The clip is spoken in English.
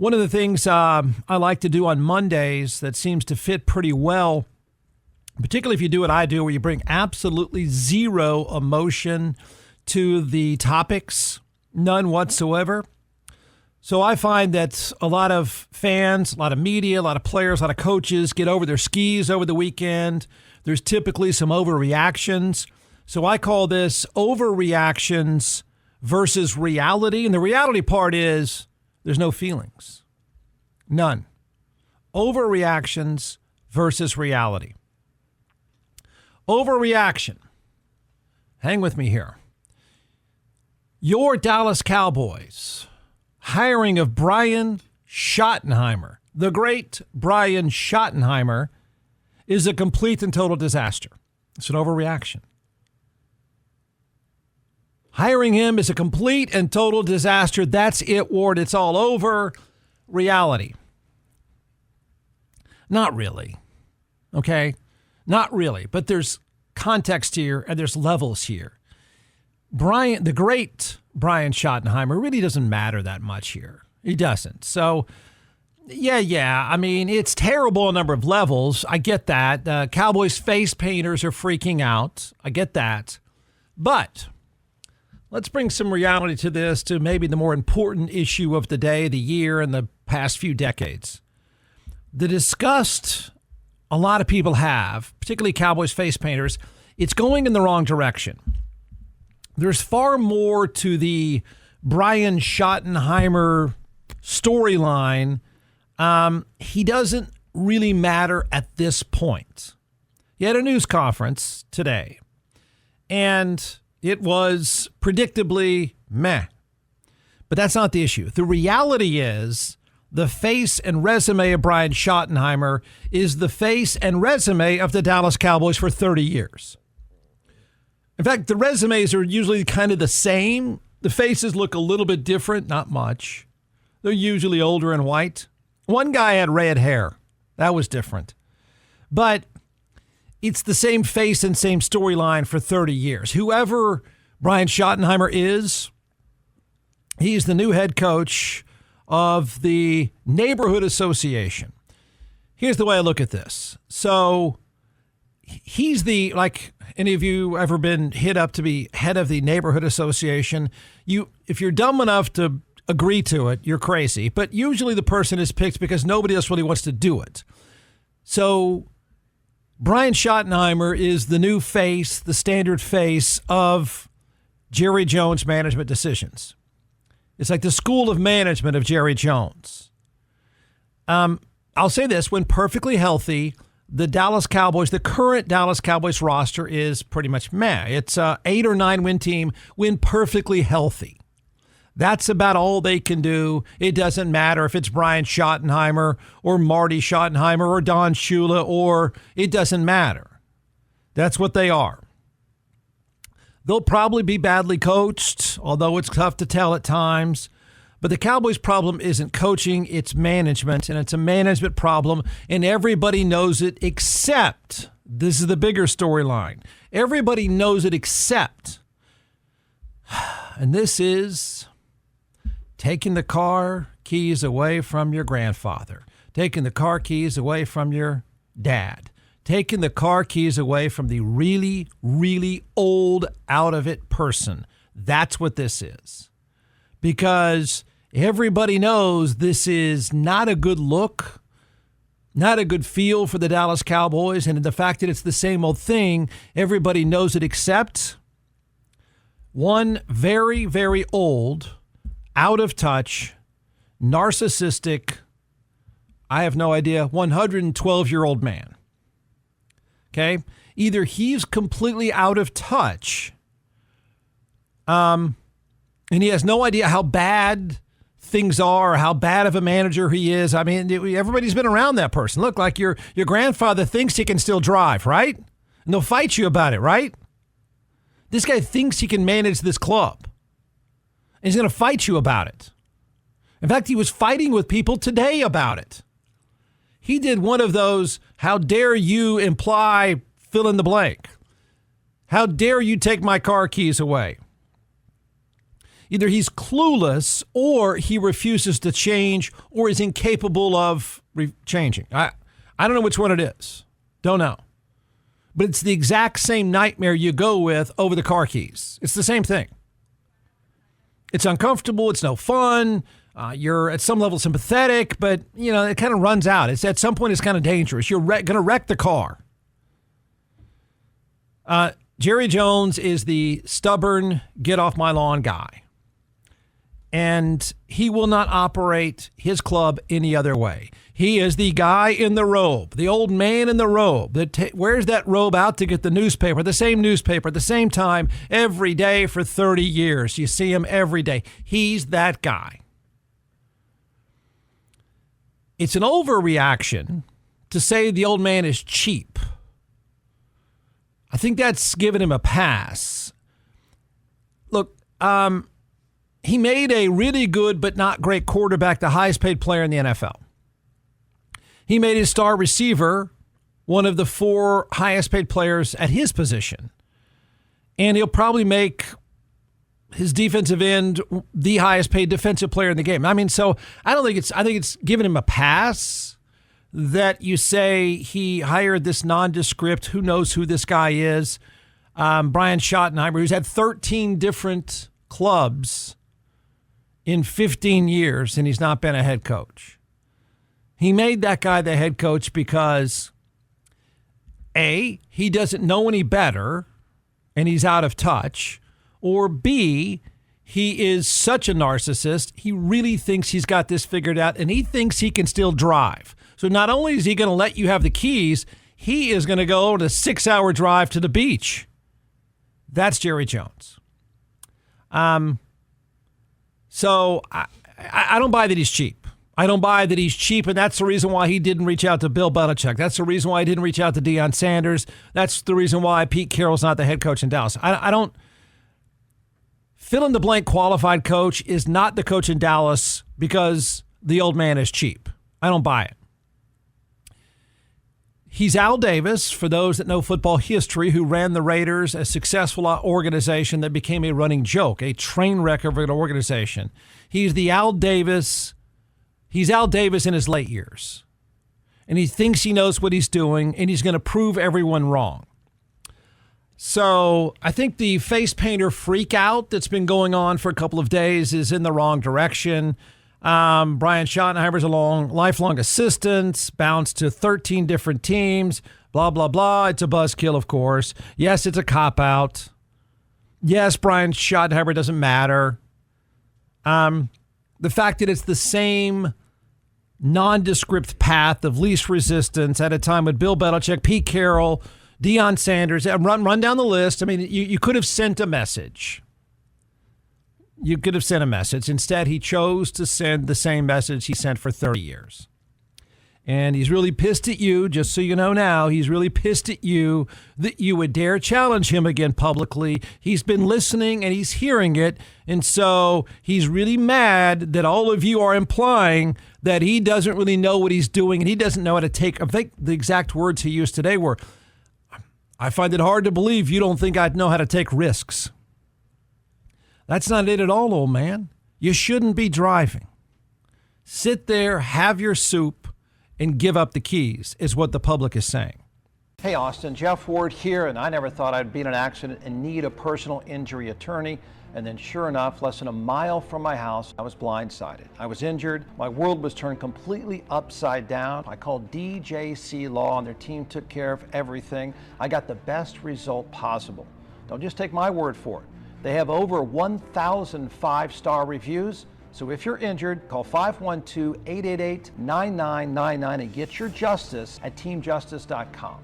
One of the things I like to do on Mondays that seems to fit pretty well, particularly if you do what I do, where you bring absolutely zero emotion to the topics, none whatsoever. So I find that a lot of fans, a lot of media, a lot of players, a lot of coaches get over their skis over the weekend. There's typically some overreactions. So I call this overreactions versus reality. And the reality part is there's no feelings. None. Overreactions versus reality. Overreaction. Hang with me here. Your Dallas Cowboys hiring of Brian Schottenheimer, the great Brian Schottenheimer, is a complete and total disaster. It's an overreaction. Hiring him is a complete and total disaster. That's it, Ward. It's all over. Reality. Not really. Okay? Not really. But there's context here and there's levels here. The great Brian Schottenheimer really doesn't matter that much here. He doesn't. So, yeah. I mean, it's terrible on a number of levels. I get that. Cowboys face painters are freaking out. I get that. But let's bring some reality to this, to maybe the more important issue of the day, the year, and the past few decades. The disgust a lot of people have, particularly Cowboys face painters, it's going in the wrong direction. There's far more to the Brian Schottenheimer storyline. He doesn't really matter at this point. He had a news conference today, and it was predictably meh. But that's not the issue. The reality is the face and resume of Brian Schottenheimer is the face and resume of the Dallas Cowboys for 30 years. In fact, the resumes are usually kind of the same. The faces look a little bit different, not much. They're usually older and white. One guy had red hair. That was different. But it's the same face and same storyline for 30 years. Whoever Brian Schottenheimer is, he's the new head coach of the neighborhood association. Here's the way I look at this. So he's like, any of you ever been hit up to be head of the neighborhood association? If you're dumb enough to agree to it, you're crazy. But usually the person is picked because nobody else really wants to do it. So Brian Schottenheimer is the new face, the standard face of Jerry Jones management decisions. It's like the school of management of Jerry Jones. I'll say this, when perfectly healthy, the Dallas Cowboys, the current Dallas Cowboys roster is pretty much meh. It's a 8 or 9 win team when perfectly healthy. That's about all they can do. It doesn't matter if it's Brian Schottenheimer or Marty Schottenheimer or Don Shula, or it doesn't matter. That's what they are. They'll probably be badly coached, although it's tough to tell at times. But the Cowboys' problem isn't coaching, it's management, and it's a management problem, and everybody knows it except, this is the bigger storyline, everybody knows it except, and this is taking the car keys away from your grandfather, taking the car keys away from your dad, taking the car keys away from the really, really old, out-of-it person. That's what this is. Because everybody knows this is not a good look, not a good feel for the Dallas Cowboys, and the fact that it's the same old thing, everybody knows it except one very, very old, out of touch, narcissistic, I have no idea, 112-year-old man. Okay? Either he's completely out of touch, and he has no idea how bad things are, or how bad of a manager he is. I mean, everybody's been around that person. Look, like your grandfather thinks he can still drive, right? And they'll fight you about it, right? This guy thinks he can manage this club. And he's going to fight you about it. In fact, he was fighting with people today about it. He did one of those, how dare you imply fill in the blank? How dare you take my car keys away? Either he's clueless or he refuses to change or is incapable of changing. I don't know which one it is. Don't know. But it's the exact same nightmare you go with over the car keys. It's the same thing. It's uncomfortable. It's no fun. You're at some level sympathetic, but, it kind of runs out. It's at some point, it's kind of dangerous. You're going to wreck the car. Jerry Jones is the stubborn, get off my lawn guy. And he will not operate his club any other way. He is the guy in the robe, the old man in the robe that wears that robe out to get the newspaper, the same newspaper at the same time every day for 30 years. You see him every day. He's that guy. It's an overreaction to say the old man is cheap. I think that's giving him a pass. Look, he made a really good but not great quarterback the highest paid player in the NFL. He made his star receiver one of the 4 highest paid players at his position. And he'll probably make his defensive end the highest paid defensive player in the game. I think it's giving him a pass that you say he hired this nondescript, who knows who this guy is, Brian Schottenheimer, who's had 13 different clubs in 15 years, and he's not been a head coach. He made that guy the head coach because, A, he doesn't know any better, and he's out of touch, or B, he is such a narcissist, he really thinks he's got this figured out, and he thinks he can still drive. So not only is he going to let you have the keys, he is going to go on a 6-hour drive to the beach. That's Jerry Jones. So I don't buy that he's cheap. I don't buy that he's cheap, and that's the reason why he didn't reach out to Bill Belichick. That's the reason why he didn't reach out to Deion Sanders. That's the reason why Pete Carroll's not the head coach in Dallas. I don't... Fill-in-the-blank qualified coach is not the coach in Dallas because the old man is cheap. I don't buy it. He's Al Davis, for those that know football history, who ran the Raiders, a successful organization that became a running joke, a train wreck of an organization. He's Al Davis in his late years. And he thinks he knows what he's doing, and he's going to prove everyone wrong. So I think the face painter freak out that's been going on for a couple of days is in the wrong direction. Brian Schottenheimer's a lifelong assistant, bounced to 13 different teams, blah, blah, blah. It's a buzzkill, of course. Yes, it's a cop-out. Yes, Brian Schottenheimer doesn't matter. The fact that it's the same nondescript path of least resistance at a time with Bill Belichick, Pete Carroll, Deion Sanders, run down the list. I mean, you could have sent a message. You could have sent a message. Instead, he chose to send the same message he sent for 30 years. And he's really pissed at you, just so you know now, he's really pissed at you that you would dare challenge him again publicly. He's been listening and he's hearing it. And so he's really mad that all of you are implying that he doesn't really know what he's doing and he doesn't know how to take, I think the exact words he used today were, I find it hard to believe you don't think I'd know how to take risks. That's not it at all, old man. You shouldn't be driving. Sit there, have your soup, and give up the keys, is what the public is saying. Hey, Austin, Jeff Ward here, and I never thought I'd be in an accident and need a personal injury attorney. And then sure enough, less than a mile from my house, I was blindsided. I was injured. My world was turned completely upside down. I called DJC Law, and their team took care of everything. I got the best result possible. Don't just take my word for it. They have over 1,000 five-star reviews. So if you're injured, call 512-888-9999 and get your justice at teamjustice.com.